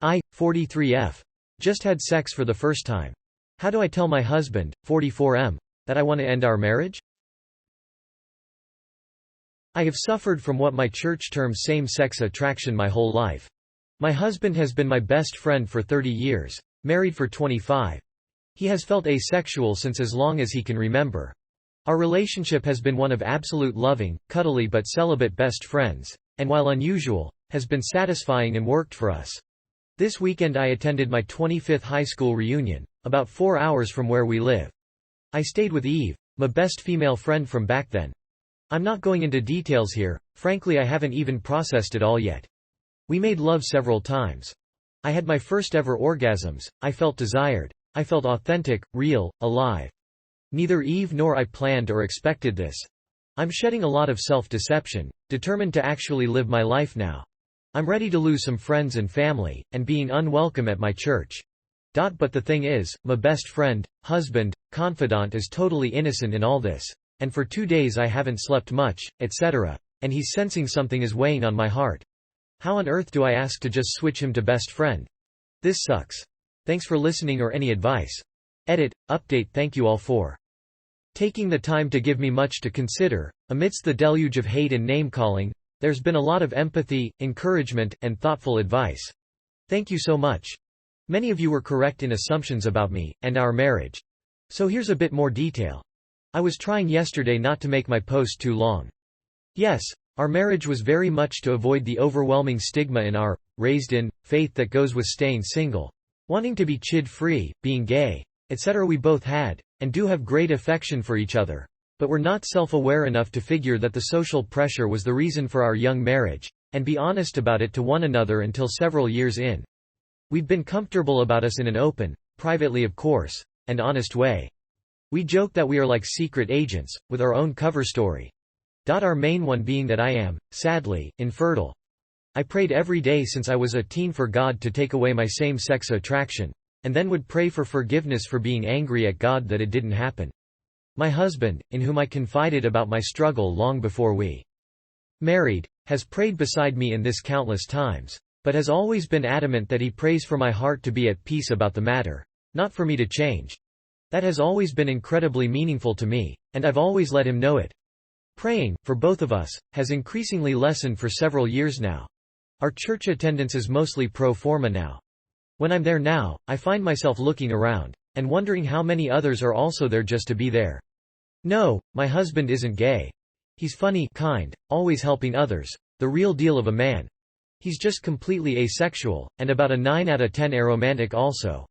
I, 43F. Just had sex for the first time. How do I tell my husband, 44M, that I want to end our marriage? I have suffered from what my church terms same-sex attraction my whole life. My husband has been my best friend for 30 years, married for 25. He has felt asexual since as long as he can remember. Our relationship has been one of absolute loving, cuddly but celibate best friends, and while unusual, has been satisfying and worked for us. This weekend I attended my 25th high school reunion, about 4 hours from where we live. I stayed with Eve, my best female friend from back then. I'm not going into details here, frankly I haven't even processed it all yet. We made love several times. I had my first ever orgasms, I felt desired. I felt authentic, real, alive. Neither Eve nor I planned or expected this. I'm shedding a lot of self-deception, determined to actually live my life now. I'm ready to lose some friends and family, and being unwelcome at my church. But the thing is, my best friend, husband, confidant is totally innocent in all this. And for 2 days I haven't slept much, etc. And he's sensing something is weighing on my heart. How on earth do I ask to just switch him to best friend? This sucks. Thanks for listening or any advice. Edit, update. Thank you all for taking the time to give me much to consider. Amidst the deluge of hate and name-calling, there's been a lot of empathy, encouragement, and thoughtful advice. Thank you so much. Many of you were correct in assumptions about me, and our marriage. So here's a bit more detail. I was trying yesterday not to make my post too long. Yes, our marriage was very much to avoid the overwhelming stigma in our raised in faith that goes with staying single. Wanting to be chid-free, being gay, etc. We both had, and do have great affection for each other, but were not self-aware enough to figure that the social pressure was the reason for our young marriage, and be honest about it to one another until several years in. We've been comfortable about us in an open, privately of course, and honest way. We joke that we are like secret agents, with our own cover story. Our main one being that I am, sadly, infertile. I prayed every day since I was a teen for God to take away my same-sex attraction, and then would pray for forgiveness for being angry at God that it didn't happen. My husband, in whom I confided about my struggle long before we married, has prayed beside me in this countless times, but has always been adamant that he prays for my heart to be at peace about the matter, not for me to change. That has always been incredibly meaningful to me, and I've always let him know it. Praying, for both of us, has increasingly lessened for several years now. Our church attendance is mostly pro forma now. When I'm there now, I find myself looking around, and wondering how many others are also there just to be there. No, my husband isn't gay. He's funny, kind, always helping others, the real deal of a man. He's just completely asexual, and about a 9 out of 10 aromantic also.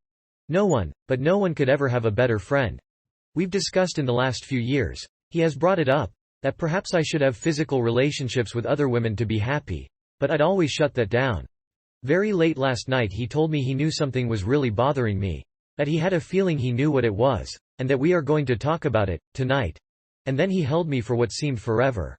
No one could ever have a better friend. We've discussed in the last few years, he has brought it up, that perhaps I should have physical relationships with other women to be happy, but I'd always shut that down. Very late last night he told me he knew something was really bothering me, that he had a feeling he knew what it was, and that we are going to talk about it, tonight. And then he held me for what seemed forever.